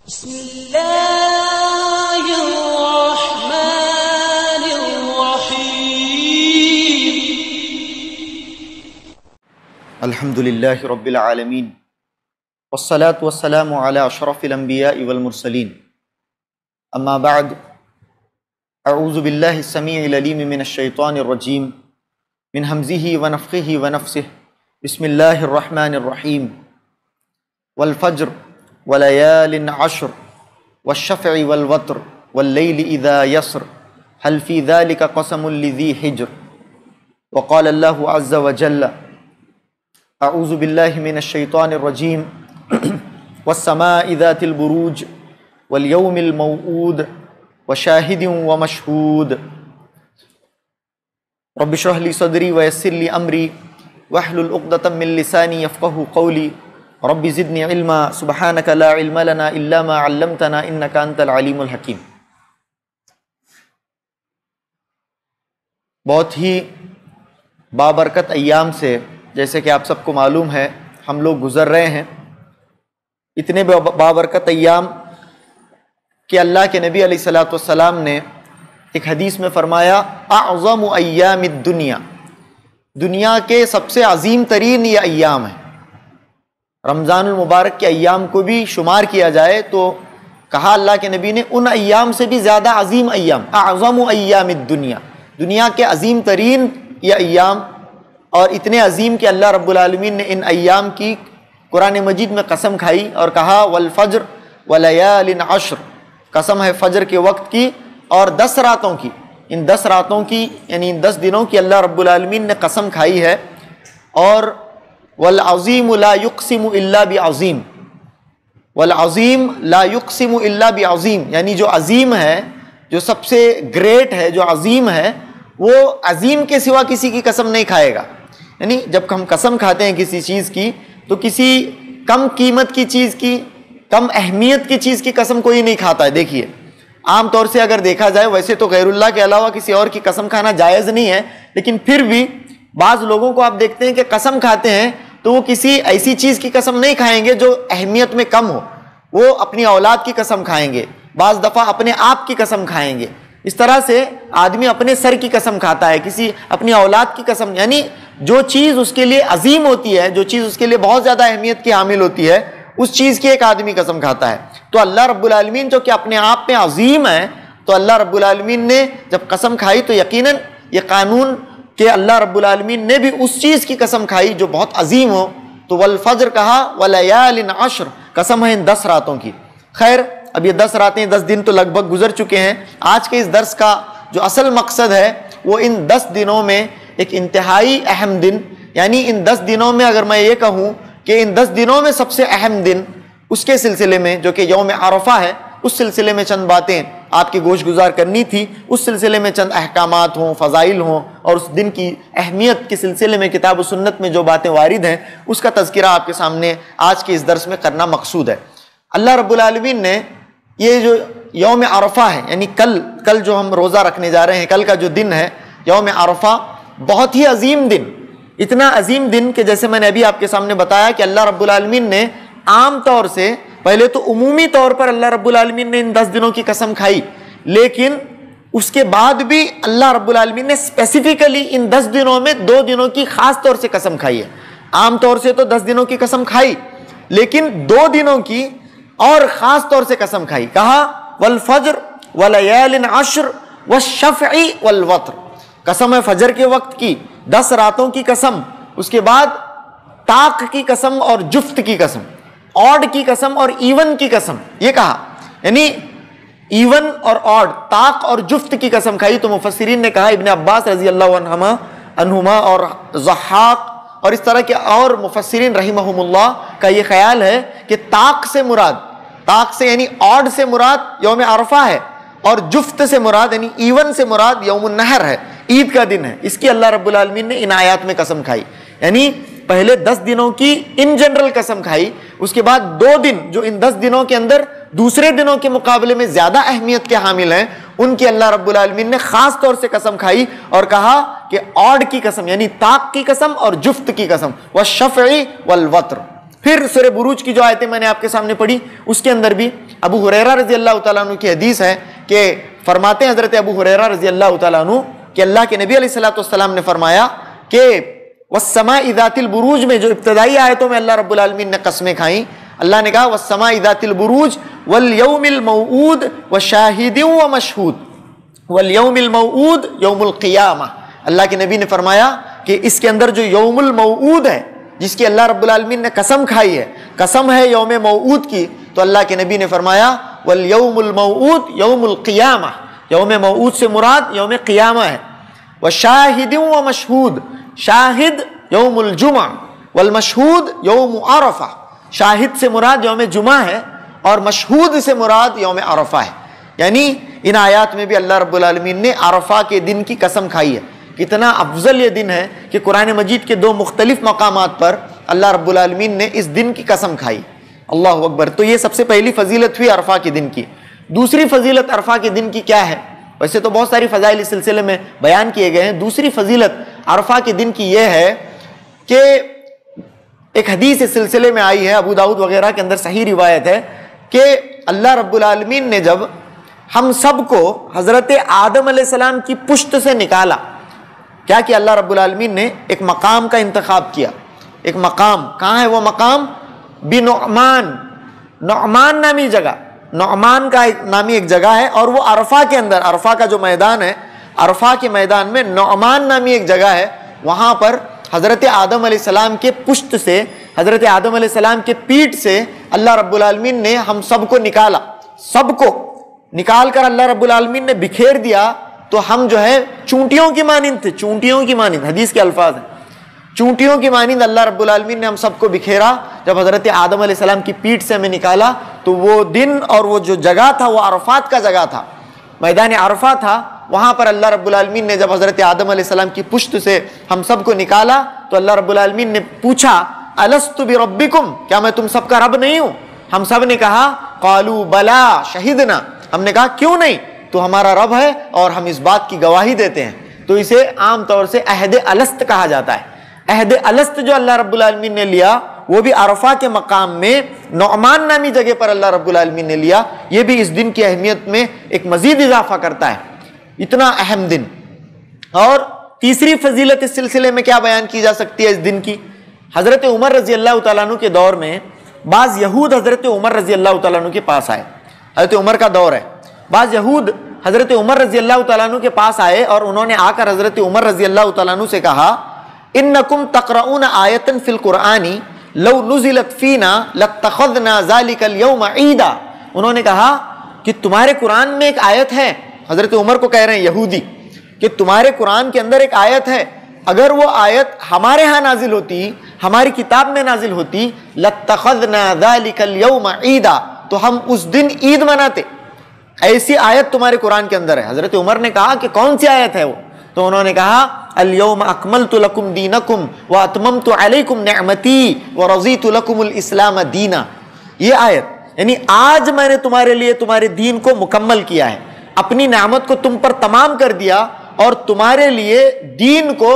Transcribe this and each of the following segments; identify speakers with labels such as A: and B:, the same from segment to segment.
A: بسم اللہ الرحمن الرحیم
B: الحمد للہ رب العالمین والصلاة والسلام علی اشرف الانبیاء والمرسلین اما بعد اعوذ باللہ السمیع العلیم من الشیطان الرجیم من ہمزہ ونفخہ ونفثہ بسم اللہ الرحمن الرحیم والفجر وليال عشر والشفع والوتر والليل إذا يسر هل في ذلك قسم لذي حجر وقال الله عز وجل أعوذ بالله من الشيطان الرجيم والسماء ذات البروج واليوم الموعود وشاهد ومشهود رب اشرح لي صدري ويسر لي أمري واحلل عقدة من لساني يفقهوا قولي رب زدنی علما سبحانک لا علم لنا الا ما علمتنا انک انت العلیم الحکیم۔ بہت ہی بابرکت ایام سے، جیسے کہ آپ سب کو معلوم ہے، ہم لوگ گزر رہے ہیں۔ اتنے بابرکت ایام کہ اللہ کے نبی علیہ الصلوۃ والسلام نے ایک حدیث میں فرمایا اعظم ایام الدنیا، دنیا کے سب سے عظیم ترین یہ ایام ہیں۔ رمضان المبارک کے ایام کو بھی شمار کیا جائے تو کہا اللہ کے نبی نے ان ایام سے بھی زیادہ عظیم ایام، اعظم ایام الدنیا، دنیا کے عظیم ترین یہ ایام، اور اتنے عظیم کہ اللہ رب العالمین نے ان ایام کی قرآن مجید میں قسم کھائی اور کہا والفجر ولیال عشر، قسم ہے فجر کے وقت کی اور 10 راتوں کی، ان 10 راتوں کی یعنی ان 10 دنوں کی اللہ رب العالمین نے قسم کھائی ہے۔ اور والعظیم لا یقسم الا بعظیم، والعظیم لا یقسم الا بعظیم، یعنی جو عظیم ہے، جو سب سے گریٹ ہے، جو عظیم ہے، وہ عظیم کے سوا کسی کی قسم نہیں کھائے گا۔ یعنی جب ہم قسم کھاتے ہیں کسی چیز کی تو کسی کم قیمت کی چیز کی، کم اہمیت کی چیز کی قسم کوئی نہیں کھاتا ہے۔ دیکھیے عام طور سے اگر دیکھا جائے، ویسے تو غیر اللہ کے علاوہ کسی اور کی قسم کھانا جائز نہیں ہے، لیکن پھر بھی بعض لوگوں کو آپ دیکھتے ہیں کہ قسم کھاتے ہیں تو وہ کسی ایسی چیز کی قسم نہیں کھائیں گے جو اہمیت میں کم ہو، وہ اپنی اولاد کی قسم کھائیں گے، بعض دفعہ اپنے آپ کی قسم کھائیں گے۔ اس طرح سے آدمی اپنے سر کی قسم کھاتا ہے، کسی اپنی اولاد کی قسم، یعنی جو چیز اس کے لیے عظیم ہوتی ہے، جو چیز اس کے لیے بہت زیادہ اہمیت کی حامل ہوتی ہے، اس چیز کی ایک آدمی قسم کھاتا ہے۔ تو اللہ رب العالمین جو کہ اپنے آپ میں عظیم ہے، تو اللہ رب العالمین نے جب قسم کھائی تو یقیناً یہ قانون کہ اللہ رب العالمین نے بھی اس چیز کی قسم کھائی جو بہت عظیم ہو، تو والفجر کہا ولیال عشر، قسم ہے ان 10 راتوں کی۔ خیر اب یہ 10 راتیں 10 دن تو لگ بھگ گزر چکے ہیں۔ آج کے اس درس کا جو اصل مقصد ہے وہ ان 10 دنوں میں ایک انتہائی اہم دن، یعنی ان 10 دنوں میں اگر میں یہ کہوں کہ ان 10 دنوں میں سب سے اہم دن، اس کے سلسلے میں جو کہ یوم عرفہ ہے، اس سلسلے میں چند باتیں آپ کی گوش گزار کرنی تھی، اس سلسلے میں چند احکامات ہوں، فضائل ہوں، اور اس دن کی اہمیت کے سلسلے میں کتاب و سنت میں جو باتیں وارد ہیں اس کا تذکرہ آپ کے سامنے آج کے اس درس میں کرنا مقصود ہے۔ اللہ رب العالمین نے یہ جو یوم عرفہ ہے، یعنی کل جو ہم روزہ رکھنے جا رہے ہیں، کل کا جو دن ہے یوم عرفہ، بہت ہی عظیم دن، اتنا عظیم دن کہ جیسے میں نے ابھی آپ کے سامنے بتایا کہ اللہ رب العالمین نے عام طور سے پہلے تو عمومی طور پر اللہ رب العالمین نے ان 10 دنوں کی قسم کھائی، لیکن اس کے بعد بھی اللہ رب العالمین نے اسپیسیفکلی ان 10 دنوں میں 2 دنوں کی خاص طور سے قسم کھائی ہے۔ عام طور سے تو 10 دنوں کی قسم کھائی، لیکن 2 دنوں کی اور خاص طور سے قسم کھائی، کہا والفجر ولیال عشر والشفع والوتر، قسم ہے فجر کے وقت کی، 10 راتوں کی قسم، اس کے بعد طاق کی قسم اور جفت کی قسم، آڈ کی قسم اور ایون کی قسم، یہ کہا، یعنی ایون اور آڈ، طاق اور جفت کی قسم کھائی۔ تو مفسرین نے کہا، ابن عباس رضی اللہ عنہما اور ضحاق اور اس طرح کے اور مفسرین رحمہم اللہ کا یہ خیال ہے کہ طاق سے یعنی آڈ سے مراد یوم عرفہ ہے، اور جفت سے مراد یعنی ایون سے مراد یوم النحر ہے، عید کا دن ہے۔ اس کی اللہ رب العالمین نے ان آیات میں قسم کھائی، یعنی پہلے 10 دنوں کی ان جنرل قسم کھائی، اس کے بعد 2 دن جو ان 10 دنوں کے اندر دوسرے دنوں کے مقابلے میں زیادہ اہمیت کے حامل ہیں، ان کی اللہ رب العالمین نے خاص طور سے قسم کھائی اور کہا کہ آڈ کی قسم یعنی طاق کی قسم اور جفت کی قسم، والشفع والوتر، پھر سورہ بروج کی جو آیتیں میں نے آپ کے سامنے پڑھی اس کے اندر بھی ابو ہریرہ رضی اللہ تعالیٰ عنہ کی حدیث ہے کہ فرماتے ہیں حضرت ابو ہریرہ رضی اللہ تعالیٰ عنہ کہ اللہ کے نبی علیہ الصلوۃ والسلام نے فرمایا کہ والسماء ذات البروج میں جو ابتدائی آیتوں میں اللہ رب العالمین نے قسمیں کھائیں، اللہ نے کہا والسماء ذات البروج والیوم الموعود وشاہد ومشہود، والیوم الموعود یوم القیامہ۔ اللہ کے نبی نے فرمایا کہ اس کے اندر جو یوم الموعود ہے جس کی اللہ رب العالمین نے قسم کھائی ہے، قسم ہے یوم موعود کی، تو اللہ کے نبی نے فرمایا والیوم الموعود یوم القیامہ، یوم موعود سے مراد یوم قیامہ ہے۔ وشاہد ومشہود، شاہد یوم الجمعہ والمشہود یوم عرفہ، شاہد سے مراد یوم جمعہ ہے اور مشہود سے مراد یوم عرفہ ہے۔ یعنی ان آیات میں بھی اللہ رب العالمین نے عرفہ کے دن کی قسم کھائی ہے۔ کتنا افضل یہ دن ہے کہ قرآن مجید کے دو مختلف مقامات پر اللہ رب العالمین نے اس دن کی قسم کھائی۔ اللہ اکبر۔ تو یہ سب سے پہلی فضیلت ہوئی عرفہ کے دن کی۔ دوسری فضیلت عرفہ کے دن کی کیا ہے؟ ویسے تو بہت ساری فضائل اس سلسلے میں بیان کیے گئے ہیں، دوسری فضیلت عرفہ کے دن کی یہ ہے کہ ایک حدیث اس سلسلے میں آئی ہے، ابو داؤد وغیرہ کے اندر صحیح روایت ہے کہ اللہ رب العالمین نے جب ہم سب کو حضرت آدم علیہ السلام کی پشت سے نکالا، کیا کہ اللہ رب العالمین نے ایک مقام کا انتخاب کیا۔ ایک مقام، کہاں ہے وہ مقام؟ بنعمان، نعمان نامی جگہ، نعمان کا نامی ایک جگہ ہے، اور وہ عرفہ کے اندر، عرفہ کا جو میدان ہے، عرفہ کے میدان میں نعمان نامی ایک جگہ ہے، وہاں پر حضرت آدم علیہ السلام کے پشت سے، حضرت آدم علیہ السلام کے پیٹھ سے اللہ رب العالمین نے ہم سب کو نکالا، سب کو نکال کر اللہ رب العالمین نے بکھیر دیا، تو ہم جو ہے چونٹیوں کی مانند تھے، چونٹیوں کی مانند، حدیث کے الفاظ ہیں، چونٹیوں کی مانند اللہ رب العالمین نے ہم سب کو بکھیرا۔ جب حضرت آدم علیہ السلام کی پیٹھ سے ہمیں نکالا تو وہ دن اور وہ جو جگہ تھا وہ عرفات کا جگہ تھا، میدان عرفہ تھا، وہاں پر اللہ رب العالمین نے جب حضرت آدم علیہ السلام کی پشت سے ہم سب کو نکالا تو اللہ رب العالمین نے پوچھا الست بربکم، کیا میں تم سب کا رب نہیں ہوں؟ ہم سب نے کہا قالوا بلا شہدنا، ہم نے کہا کیوں نہیں، تو ہمارا رب ہے اور ہم اس بات کی گواہی دیتے ہیں۔ تو اسے عام طور سے عہد الست کہا جاتا ہے۔ عہد الست جو اللہ رب العالمین نے لیا وہ بھی عرفہ کے مقام میں نعمان نامی جگہ پر اللہ رب العالمین نے لیا، یہ بھی اس دن کی اہمیت میں ایک مزید اضافہ کرتا ہے، اتنا اہم دن۔ اور تیسری فضیلت اس سلسلے میں کیا بیان کی جا سکتی ہے اس دن کی؟ حضرت عمر رضی اللہ تعالیٰ عنہ کے دور میں بعض یہود حضرت عمر رضی اللہ تعالیٰ عنہ کے پاس آئے، حضرت عمر کا دور ہے، بعض یہود حضرت عمر رضی اللہ تعالیٰ عنہ کے پاس آئے اور انہوں نے آ کر حضرت عمر رضی اللہ تعالیٰ عنہ سے کہا انکم تقرؤون آیۃ فی القرآن لو نزلت فینا لاتخذنا ذلک اليوم عیدا، انہوں نے کہا کہ تمہارے قرآن میں ایک آیت ہے، حضرت عمر کو کہہ رہے ہیں یہودی کہ تمہارے قرآن کے اندر ایک آیت ہے، اگر وہ آیت ہمارے ہاں نازل ہوتی، ہماری کتاب میں نازل ہوتی، لاتخذنا ذلک اليوم عیدا، تو ہم اس دن عید مناتے، ایسی آیت تمہارے قرآن کے اندر ہے۔ حضرت عمر نے کہا کہ کون سی آیت ہے وہ؟ تو انہوں نے کہا اليوم اکملت لکم دینکم واتممت علیکم نعمتی ورضیت لکم الاسلام دینا، یہ آیت، یعنی آج میں نے تمہارے لیے تمہارے دین کو مکمل کیا ہے، اپنی نعمت کو تم پر تمام کر دیا اور تمہارے لیے دین کو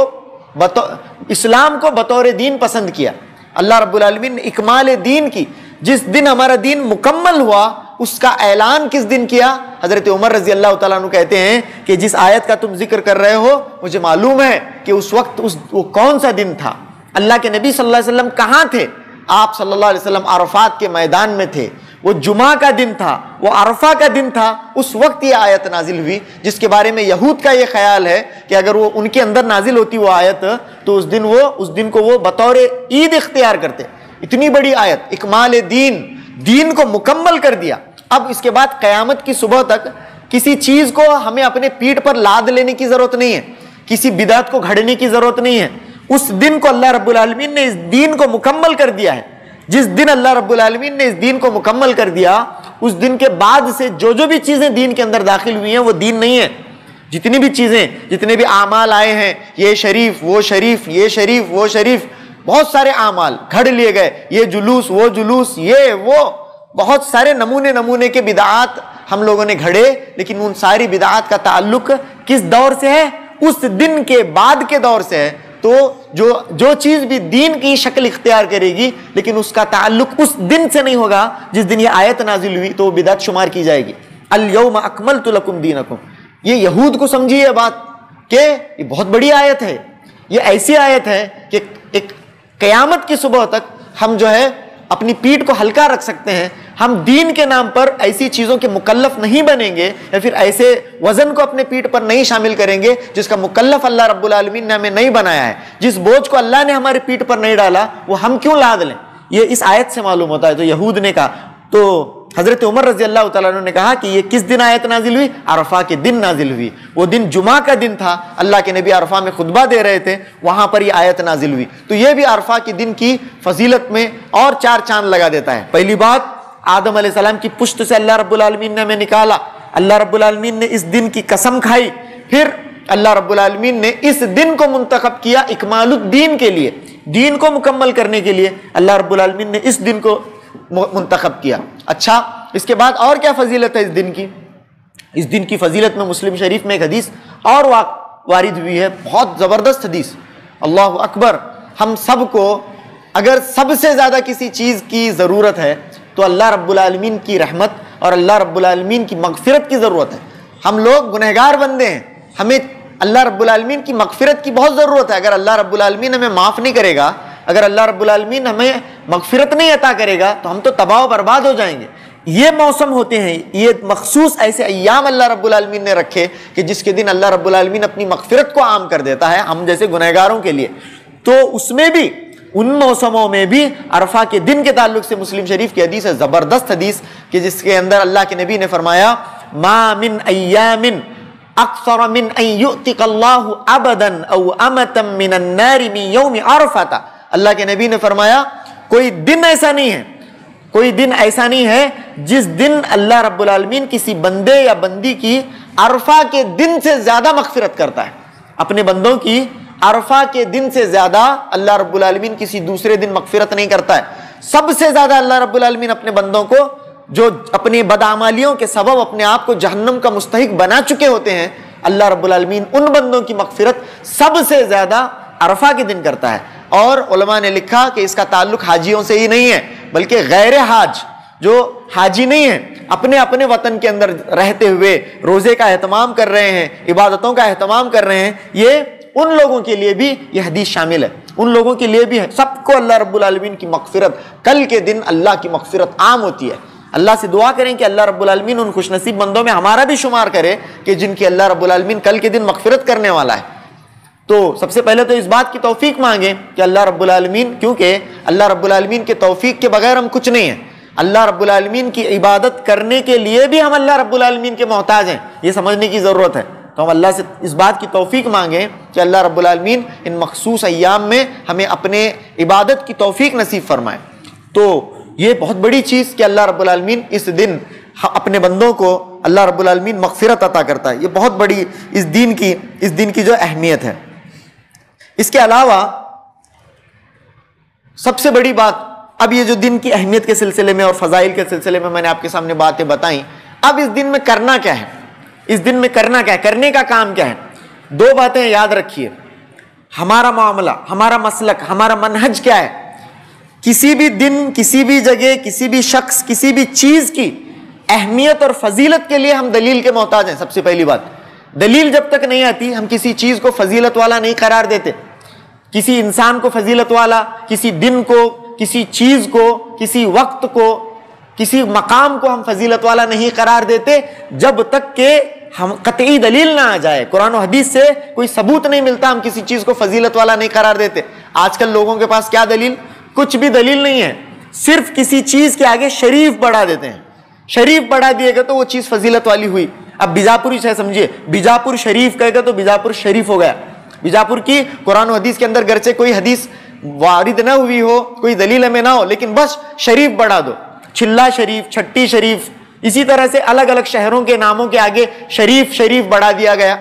B: اسلام کو بطور دین پسند کیا۔ اللہ رب العالمین نے اکمال دین کی، جس دن ہمارا دین مکمل ہوا اس کا اعلان کس دن کیا؟ حضرت عمر رضی اللہ تعالیٰ عنہ کہتے ہیں کہ جس آیت کا تم ذکر کر رہے ہو مجھے معلوم ہے کہ اس وقت وہ کون سا دن تھا، اللہ کے نبی صلی اللہ علیہ وسلم کہاں تھے؟ آپ صلی اللہ علیہ وسلم عرفات کے میدان میں تھے، وہ جمعہ کا دن تھا، وہ عرفہ کا دن تھا، اس وقت یہ آیت نازل ہوئی، جس کے بارے میں یہود کا یہ خیال ہے کہ اگر وہ ان کے اندر نازل ہوتی وہ آیت تو اس دن کو وہ بطور عید اختیار کرتے۔ اتنی بڑی آیت، اکمال دین کو مکمل کر دیا۔ اب اس کے بعد قیامت کی صبح تک کسی چیز کو ہمیں اپنے پیٹھ پر لاد لینے کی ضرورت نہیں ہے، کسی بدعت کو گھڑنے کی ضرورت نہیں ہے، اس دن کو اللہ رب العالمین نے اس دین کو مکمل کر دیا ہے۔ جس دن اللہ رب العالمین نے اس دین کو مکمل کر دیا اس دن کے بعد سے جو بھی چیزیں دین کے اندر داخل ہوئی ہیں وہ دین نہیں ہے۔ جتنی بھی چیزیں، جتنے بھی اعمال آئے ہیں، یہ شریف وہ شریف، یہ شریف وہ شریف، بہت سارے اعمال گھڑ لیے گئے، یہ جلوس وہ جلوس، یہ وہ بہت سارے نمونے کے بدعات ہم لوگوں نے گھڑے، لیکن ان ساری بدعات کا تعلق کس دور سے ہے؟ اس دن کے بعد کے دور سے ہے۔ تو جو چیز بھی دین کی شکل اختیار کرے گی لیکن اس کا تعلق اس دن سے نہیں ہوگا جس دن یہ آیت نازل ہوئی تو وہ بدعت شمار کی جائے گی. الیوم اکملت لکم دینکم. یہ یہود کو سمجھیے یہ بات کہ یہ بہت بڑی آیت ہے. یہ ایسی آیت ہے کہ ایک قیامت کی صبح تک ہم جو ہے اپنی پیٹھ کو ہلکا رکھ سکتے ہیں. ہم دین کے نام پر ایسی چیزوں کے مکلف نہیں بنیں گے یا پھر ایسے وزن کو اپنے پیٹھ پر نہیں شامل کریں گے جس کا مکلف اللہ رب العالمین نے ہمیں نہیں بنایا ہے. جس بوجھ کو اللہ نے ہمارے پیٹھ پر نہیں ڈالا وہ ہم کیوں لاد لیں؟ یہ اس آیت سے معلوم ہوتا ہے. تو یہود نے کہا, تو حضرت عمر رضی اللہ تعالیٰ عنہ نے کہا کہ یہ کس دن آیت نازل ہوئی؟ عرفہ کے دن نازل ہوئی. وہ دن جمعہ کا دن تھا, اللہ کے نبی عرفہ میں خطبہ دے رہے تھے, وہاں پر یہ آیت نازل ہوئی. تو یہ بھی عرفہ کے دن کی فضیلت میں اور 4 چاند لگا دیتا ہے. پہلی بات, آدم علیہ السلام کی پشت سے اللہ رب العالمین نے ہمیں نکالا, اللہ رب العالمین نے اس دن کی قسم کھائی. پھر اللہ رب العالمین نے اس دن کو منتخب کیا اکمال الدین کے لیے, دین کو مکمل کرنے کے لیے اللہ رب العالمین نے اس دن کو منتخب کیا. اچھا, اس کے بعد اور کیا فضیلت ہے اس دن کی؟ اس دن کی فضیلت میں مسلم شریف میں ایک حدیث اور وارد ہوئی ہے, بہت زبردست حدیث. اللہ اکبر. ہم سب کو اگر سب سے زیادہ کسی چیز کی ضرورت ہے تو اللہ رب العالمین کی رحمت اور اللہ رب العالمین کی مغفرت کی ضرورت ہے. ہم لوگ گنہگار بندے ہیں, ہمیں اللہ رب العالمین کی مغفرت کی بہت ضرورت ہے. اگر اللہ رب العالمین ہمیں معاف نہیں کرے گا, اگر اللہ رب العالمین ہمیں مغفرت نہیں عطا کرے گا تو ہم تو تباہ و برباد ہو جائیں گے. یہ موسم ہوتے ہیں, یہ مخصوص ایسے ایام اللہ رب العالمین نے رکھے کہ جس کے دن اللہ رب العالمین اپنی مغفرت کو عام کر دیتا ہے ہم جیسے گنہگاروں کے لیے. تو اس میں بھی, ان موسموں میں بھی عرفہ کے دن کے تعلق سے مسلم شریف کی حدیث ہے, زبردست حدیث, کہ جس کے اندر اللہ کے نبی نے فرمایا ما من ایام اکثر من ان یؤتک اللہ ابدا او امتا من النار من یوم عرفہ. اللہ کے نبی نے فرمایا کوئی دن ایسا نہیں ہے, کوئی دن ایسا نہیں ہے جس دن اللہ رب العالمین کسی بندے یا بندی کی عرفہ کے دن سے زیادہ مغفرت کرتا ہے. اپنے بندوں کی عرفہ کے دن سے زیادہ اللہ رب العالمین کسی دوسرے دن مغفرت نہیں کرتا ہے. سب سے زیادہ اللہ رب العالمین اپنے بندوں کو جو اپنی بدعمالیوں کے سبب اپنے آپ کو جہنم کا مستحق بنا چکے ہوتے ہیں, اللہ رب العالمین ان بندوں کی مغفرت سب سے زیادہ عرفہ کے دن کرتا ہے. اور علماء نے لکھا کہ اس کا تعلق حاجیوں سے ہی نہیں ہے بلکہ غیر حاج, جو حاجی نہیں ہیں, اپنے اپنے وطن کے اندر رہتے ہوئے روزے کا اہتمام کر رہے ہیں, عبادتوں کا اہتمام کر رہے ہیں, یہ ان لوگوں کے لیے بھی یہ حدیث شامل ہے. ان لوگوں کے لیے بھی ہے. سب کو اللہ رب العالمین کی مغفرت, کل کے دن اللہ کی مغفرت عام ہوتی ہے. اللہ سے دعا کریں کہ اللہ رب العالمین ان خوش نصیب بندوں میں ہمارا بھی شمار کرے کہ جن کی اللہ رب العالمین کل کے دن مغفرت کرنے والا ہے. تو سب سے پہلے تو اس بات کی توفیق مانگیں کہ اللہ رب العالمین, کیونکہ اللہ رب العالمین کے توفیق کے بغیر ہم کچھ نہیں ہیں. اللہ رب العالمین کی عبادت کرنے کے لیے بھی ہم اللہ رب العالمین کے محتاج ہیں, یہ سمجھنے کی ضرورت ہے. تو ہم اللہ سے اس بات کی توفیق مانگیں کہ اللہ رب العالمین ان مخصوص ایام میں ہمیں اپنے عبادت کی توفیق نصیب فرمائے. تو یہ بہت بڑی چیز کہ اللہ رب العالمین اس دن اپنے بندوں کو اللہ رب العالمین مغفرت عطا کرتا ہے. یہ بہت بڑی اس دن کی جو اہمیت ہے. اس کے علاوہ سب سے بڑی بات, اب یہ جو دن کی اہمیت کے سلسلے میں اور فضائل کے سلسلے میں میں نے آپ کے سامنے باتیں بتائیں, اب اس دن میں کرنا کیا ہے, اس دن میں کرنا کیا ہے, کرنے کا کام کیا ہے. 2 باتیں یاد رکھیے, ہمارا معاملہ, ہمارا مسلک, ہمارا منہج کیا ہے. کسی بھی دن, کسی بھی جگہ, کسی بھی شخص, کسی بھی چیز کی اہمیت اور فضیلت کے لیے ہم دلیل کے محتاج ہیں. سب سے پہلی بات, دلیل جب تک نہیں آتی ہم کسی چیز کو فضیلت والا نہیں قرار دیتے. کسی انسان کو فضیلت والا, کسی دن کو, کسی چیز کو, کسی وقت کو, کسی مقام کو ہم فضیلت والا نہیں قرار دیتے جب تک کہ ہم قطعی دلیل نہ آ جائے. قرآن و حدیث سے کوئی ثبوت نہیں ملتا, ہم کسی چیز کو فضیلت والا نہیں قرار دیتے. آج کل لوگوں کے پاس کیا دلیل؟ کچھ بھی دلیل نہیں ہے, صرف کسی چیز کے آگے شریف بڑھا دیتے ہیں. شریف بڑھا دیے گا تو وہ چیز فضیلت والی ہوئی. اب بیجاپور ہی سمجھیے, بیجاپور شریف کہے گا تو بیجاپور شریف ہو گیا. بیجاپور کی قرآن و حدیث کے اندر گرچہ کوئی حدیث وارد نہ ہوئی ہو, کوئی دلیل ہمیں نہ ہو, لیکن بس شریف بڑھا دو. چھلا شریف, چھٹی شریف, اسی طرح سے الگ الگ شہروں کے ناموں کے آگے شریف شریف بڑھا دیا گیا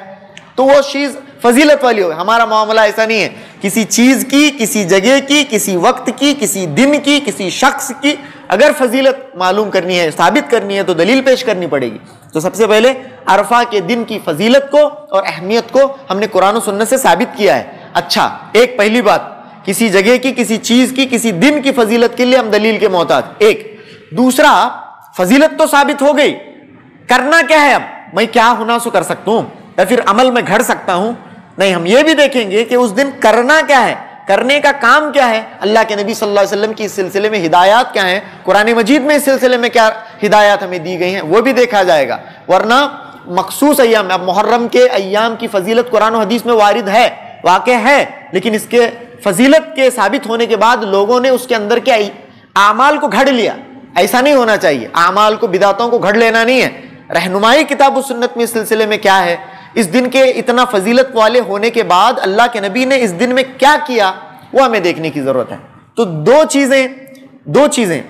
B: تو وہ چیز فضیلت والی ہو. ہمارا معاملہ ایسا نہیں ہے. کسی چیز کی, کسی جگہ کی, کسی وقت کی, کسی دن کی, کسی شخص کی اگر فضیلت معلوم کرنی ہے, ثابت کرنی ہے تو دلیل پیش کرنی پڑے گی. تو سب سے پہلے عرفہ کے دن کی فضیلت کو اور اہمیت کو ہم نے قرآن و سنت سے ثابت کیا ہے. اچھا ایک پہلی بات، کسی جگہ کی، کسی چیز کی، کسی دن کی فضیلت کے لیے ہم دلیل کے محتاج، ایک۔ دوسرا، فضیلت تو ثابت ہو گئی، کرنا کیا ہے؟ اب میں کیا ہونا سو کر سکتا ہوں یا پھر عمل میں گھڑ سکتا ہوں؟ نہیں، ہم یہ بھی دیکھیں گے کہ اس دن کرنا کیا ہے، کرنے کا کام کیا ہے، اللہ کے نبی صلی اللہ علیہ وسلم کی اس سلسلے میں ہدایات کیا ہیں، قرآن مجید میں اس سلسلے میں کیا ہدایات ہمیں دی گئی ہیں، وہ بھی دیکھا جائے گا۔ ورنہ مخصوص ایام، اب محرم کے ایام کی فضیلت قرآن و حدیث میں وارد ہے، واقع ہے، لیکن اس کے فضیلت کے ثابت ہونے کے بعد لوگوں نے اس کے اندر کیا اعمال کو گھڑ لیا۔ ایسا نہیں ہونا چاہیے، اعمال کو، بدعتوں کو گھڑ لینا نہیں ہے۔ رہنمائی کتاب و سنت میں اس سلسلے میں کیا ہے، اس دن کے اتنا فضیلت والے ہونے کے بعد اللہ کے نبی نے اس دن میں کیا کیا، وہ ہمیں دیکھنے کی ضرورت ہے۔ تو دو چیزیں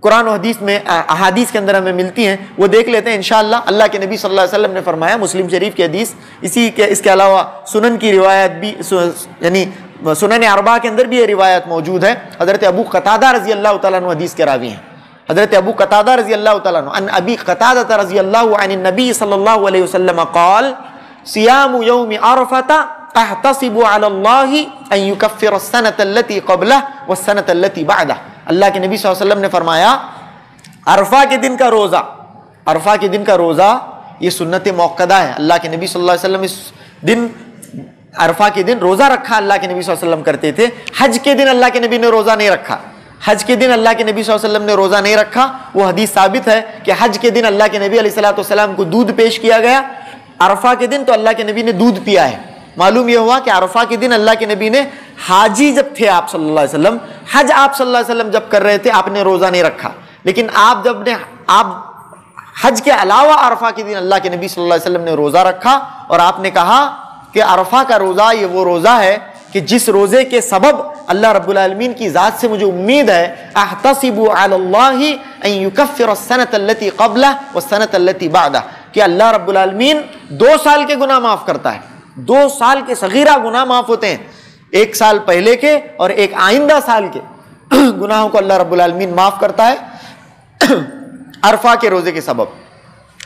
B: قرآن و حدیث میں، احادیث کے اندر ہمیں ملتی ہیں، وہ دیکھ لیتے ہیں انشاءاللہ۔ اللہ کے نبی صلی اللہ علیہ وسلم نے فرمایا، مسلم شریف کی حدیث، اس کے علاوہ سنن کی روایت بھی، یعنی سنن اربعہ کے اندر بھی یہ روایت موجود ہے۔ حضرت ابو قتادہ رضی اللہ تعالیٰ عنہ حدیث کے راوی ہیں۔ حضرت ابو قتادہ رضی اللہ تعالیٰ عنہ، ان ابی قتادہ رضی اللہ عن النبی صلی اللہ علیہ وسلم قال صیام یوم عرفۃ احتسب علی اللہ ان یکفر السنۃ التي قبلہ والسنۃ التي بعدہ۔ اللہ کے نبی صلی اللہ علیہ وسلم نے فرمایا، عرفہ کے دن کا روزہ، عرفہ کے دن کا روزہ یہ سنت موقدہ ہے۔ اللہ کے نبی صلی اللہ علیہ وسلم اس دن، عرفہ کے دن روزہ رکھا اللہ کے نبی صلی اللہ علیہ وسلم کرتے تھے۔ حج کے دن اللہ کے نبی نے روزہ نہیں رکھا، حج کے دن اللہ کے نبی صلی اللہ علیہ وسلم نے روزہ نہیں رکھا۔ وہ حدیث ثابت ہے کہ حج کے دن اللہ کے نبی علیہ الصلوۃ والسلام کو دودھ پیش کیا گیا، عرفہ کے دن تو اللہ کے نبی نے دودھ پیا ہے۔ معلوم یہ ہوا کہ عرفہ کے دن اللہ کے نبی نے، حاجی جب تھے آپ صلی اللہ علیہ وسلم، حج آپ صلی اللہ علیہ وسلم جب کر رہے تھے، آپ نے روزہ نہیں رکھا، لیکن آپ حج کے علاوہ عرفہ کے دن اللہ کے نبی صلی اللہ علیہ وسلم نے روزہ رکھا، اور آپ نے کہا کہ عرفہ کا روزہ یہ وہ روزہ ہے کہ جس روزے کے سبب اللہ رب العالمین کی ذات سے مجھے امید ہے، احتسب علی اللہ ان یکفر السنۃ التي قبلہ والسنۃ التي بعدہ، کہ اللہ رب العالمین 2 سال کے گناہ معاف کرتا ہے، 2 سال کے صغیرہ گناہ معاف ہوتے ہیں، 1 سال پہلے کے اور ایک آئندہ سال کے گناہوں کو اللہ رب العالمین معاف کرتا ہے عرفہ کے روزے کے سبب،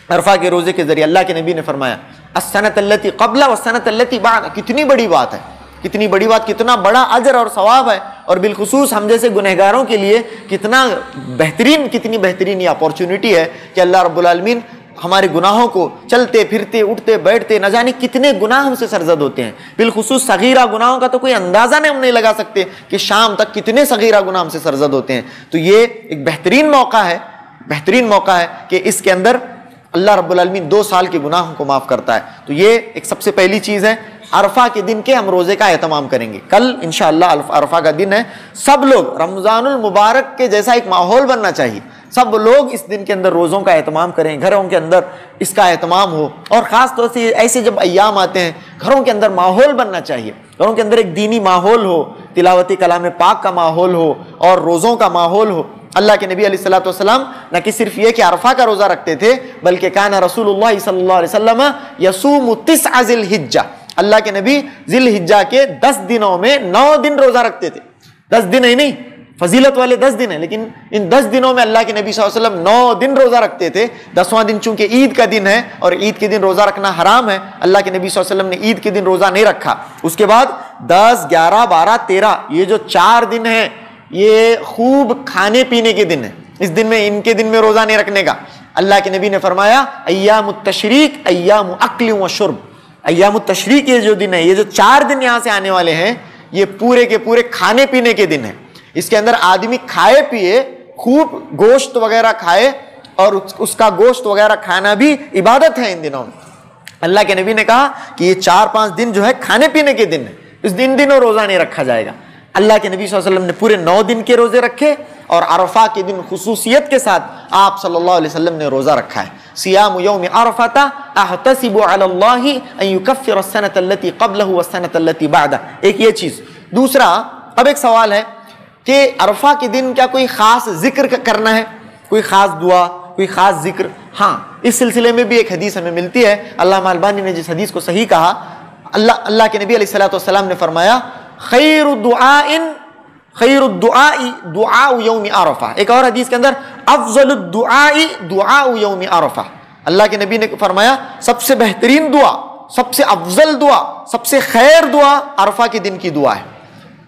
B: عرفہ کے روزے کے ذریعے۔ اللہ کے نبی نے فرمایا السنۃ التي قبلہ والسنۃ التي بعدہ، کتنی بڑی بات ہے، کتنی بڑی بات، کتنا بڑا اجر اور ثواب ہے، اور بالخصوص ہم جیسے گنہگاروں کے لیے کتنی بہترین یہ اپورچونٹی ہے کہ اللہ رب العالمین ہمارے گناہوں کو، چلتے پھرتے اٹھتے بیٹھتے، نہ جانے کتنے گناہ ہم سے سرزد ہوتے ہیں، بالخصوص صغیرہ گناہوں کا تو کوئی اندازہ ہم نہیں لگا سکتے کہ شام تک کتنے صغیرہ گناہ ہم سے سرزد ہوتے ہیں۔ تو یہ ایک بہترین موقع ہے کہ اس کے اندر اللہ رب العالمین 2 سال کے گناہوں کو معاف کرتا ہے۔ تو یہ ایک سب سے پہلی چیز ہے، عرفہ کے دن کے ہم روزے کا اہتمام کریں گے۔ کل انشاءاللہ عرفہ کا دن ہے، سب لوگ رمضان المبارک کے جیسا ایک ماحول بننا چاہیے، سب لوگ اس دن کے اندر روزوں کا اہتمام کریں، گھروں کے اندر اس کا اہتمام ہو، اور خاص طور سے ایسے جب ایام آتے ہیں گھروں کے اندر ماحول بننا چاہیے، گھروں کے اندر ایک دینی ماحول ہو، تلاوت کلام پاک کا ماحول ہو اور روزوں کا ماحول ہو۔ اللہ کے نبی علیہ الصلوۃ والسلام نہ کہ صرف یہ کہ عرفہ کا روزہ رکھتے تھے، بلکہ کان رسول اللہ صلی اللہ علیہ وسلم یصوم 9 ذی الحجہ، اللہ کے نبی ذی الحجہ کے 10 دنوں میں 9 دن روزہ رکھتے تھے۔ 10 دن ہی نہیں، فضیلت والے 10 دن ہیں، لیکن ان 10 دنوں میں اللہ کے نبی صلی اللہ علیہ وسلم 9 دن روزہ رکھتے تھے۔ 10واں دن چونکہ عید کا دن ہے اور عید کے دن روزہ رکھنا حرام ہے، اللہ کے نبی صلی اللہ علیہ وسلم نے عید کے دن روزہ نہیں رکھا۔ اس کے بعد 10 11 12 13 یہ جو 4 دن ہیں یہ خوب کھانے پینے کے دن ہیں، اس دن میں، ان کے دن میں روزہ نہیں رکھنے کا۔ اللہ کے نبی نے فرمایا ایام التشریق ایام اکل و شرب، ایام التشریق یہ جو دن ہے، یہ جو 4 دن یہاں سے آنے والے ہیں، یہ پورے کے پورے کھانے پینے کے دن ہیں۔ اس کے اندر آدمی کھائے پیے، خوب گوشت وغیرہ کھائے، اور اس کا گوشت وغیرہ کھانا بھی عبادت ہے ان دنوں میں۔ اللہ کے نبی نے کہا کہ یہ 4-5 دن جو ہے کھانے پینے کے دن ہے، اس دنوں روزہ نہیں رکھا جائے گا۔ اللہ کے نبی صلی اللہ علیہ وسلم نے پورے 9 دن کے روزے رکھے، اور عرفہ کے دن خصوصیت کے ساتھ آپ صلی اللہ علیہ وسلم نے روزہ رکھا ہے۔ صیام یوم عرفۃ احتسب علی اللہ ان یکفر السنۃ التي قبلہ والسنۃ التي بعدہ، ایک یہ چیز۔ دوسرا، اب ایک سوال ہے کہ عرفہ کے دن کیا کوئی خاص ذکر کرنا ہے، کوئی خاص دعا، کوئی خاص ذکر؟ ہاں، اس سلسلے میں بھی ایک حدیث ہمیں ملتی ہے۔ علامہ البانی نے جس حدیث کو صحیح کہا، اللہ کے نبی علیہ الصلوۃ والسلام نے فرمایا خیر الدعاء دعاء یوم عرفہ، ایک اور حدیث کے اندر افضل الدعاء دعاء یوم عرفہ، اللہ کے نبی نے فرمایا سب سے بہترین دعا، سب سے افضل دعا، سب سے خیر دعا عرفہ کے دن کی دعا ہے۔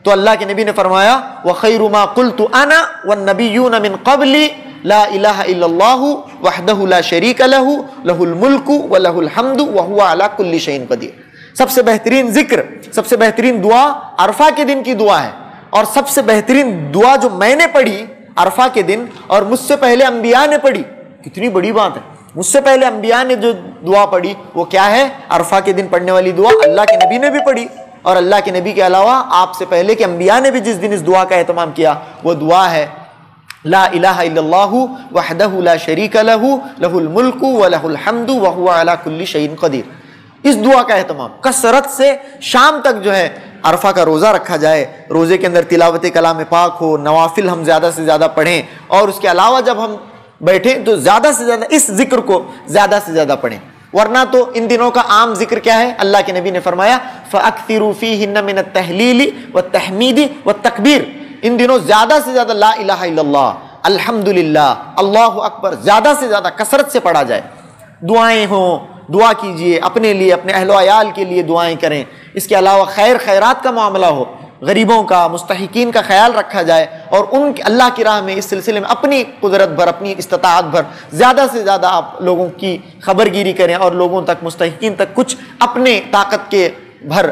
B: تو اللہ کے نبی نے فرمایا وَخَيْرُ مَا قُلْتُ أَنَا وَالنَّبِيُّونَ مِن قَبْلِ لَا إِلَهَ إِلَّا اللَّهُ وَحْدَهُ لَا شَرِيكَ لَهُ لَهُ الْمُلْكُ وَلَهُ الْحَمْدُ وَهُوَ عَلَى كُلِّ شَيْءٍ قَدِيرٌ۔ سب سے بہترین ذکر، سب سے بہترین دعا عرفہ کے دن کی دعا ہے، اور سب سے بہترین دعا جو میں نے پڑھی عرفہ کے دن اور مجھ سے پہلے انبیاء نے پڑھی، کتنی بڑی بات ہے، مجھ سے پہلے انبیاء نے جو دعا پڑھی وہ کیا ہے؟ عرفہ کے دن پڑھنے والی دعا اللہ کے نبی نے بھی پڑھی، اور اللہ کے نبی کے علاوہ آپ سے پہلے کے انبیاء نے بھی جس دن اس دعا کا اہتمام کیا وہ دعا ہے لا الہ الا اللہ وحدہ لا شریک لہ لہ الملک ولہ الحمد وہو علی کل شیء قدیر۔ اس دعا کا اہتمام کثرت سے شام تک جو ہے عرفہ کا روزہ رکھا جائے، روزے کے اندر تلاوت کلام پاک ہو، نوافل ہم زیادہ سے زیادہ پڑھیں، اور اس کے علاوہ جب ہم بیٹھیں تو زیادہ سے زیادہ اس ذکر کو زیادہ سے زیادہ پڑھیں، ورنہ تو ان دنوں کا عام ذکر کیا ہے؟ اللہ کے نبی نے فرمایا فَأَكْثِرُوا فِيهِنَّ مِنَ التَّهْلِيلِ وَالتَّحْمِيدِ وَالتَّكْبِيرِ، ان دنوں زیادہ سے زیادہ لا الہ الا اللہ، الحمدللہ، اللہ اکبر زیادہ سے زیادہ کثرت سے پڑھا جائے، دعائیں ہوں، دعا کیجئے اپنے لیے، اپنے اہل و عیال کے لیے دعائیں کریں، اس کے علاوہ خیر خیرات کا معاملہ ہو، غریبوں کا، مستحقین کا خیال رکھا جائے، اور ان اللہ کی راہ میں اس سلسلے میں اپنی قدرت بھر، اپنی استطاعت بھر زیادہ سے زیادہ آپ لوگوں کی خبر گیری کریں، اور لوگوں تک، مستحقین تک کچھ اپنے طاقت کے بھر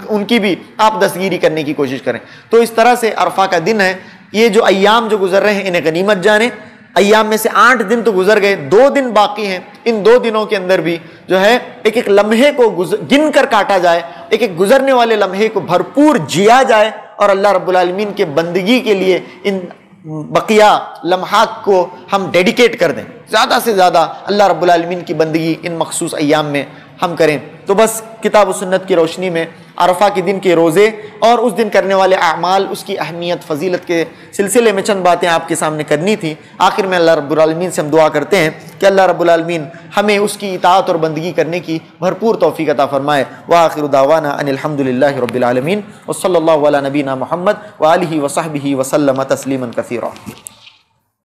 B: ان کی بھی آپ دستگیری کرنے کی کوشش کریں۔ تو اس طرح سے عرفہ کا دن ہے، یہ جو ایام جو گزر رہے ہیں انہیں غنیمت جانیں۔ ایام میں سے 8 دن تو گزر گئے، 2 دن باقی ہیں، ان 2 دنوں کے اندر بھی جو ہے ایک ایک لمحے کو گن کر کاٹا جائے، ایک ایک گزرنے والے لمحے کو بھرپور جیا جائے، اور اللہ رب العالمین کے بندگی کے لیے ان بقیہ لمحات کو ہم ڈیڈیکیٹ کر دیں، زیادہ سے زیادہ اللہ رب العالمین کی بندگی ان مخصوص ایام میں ہم کریں۔ تو بس کتاب و سنت کی روشنی میں عرفہ کے دن کے روزے اور اس دن کرنے والے اعمال، اس کی اہمیت، فضیلت کے سلسلے میں چند باتیں آپ کے سامنے کرنی تھی۔ آخر میں اللہ رب العالمین سے ہم دعا کرتے ہیں کہ اللہ رب العالمین ہمیں اس کی اطاعت اور بندگی کرنے کی بھرپور توفیق عطا فرمائے۔ وآخر دعوانا ان الحمدللہ رب العالمین، وصلی اللہ علی نبینا محمد وآلہ وصحبہ وسلم تسلیما کثیرا۔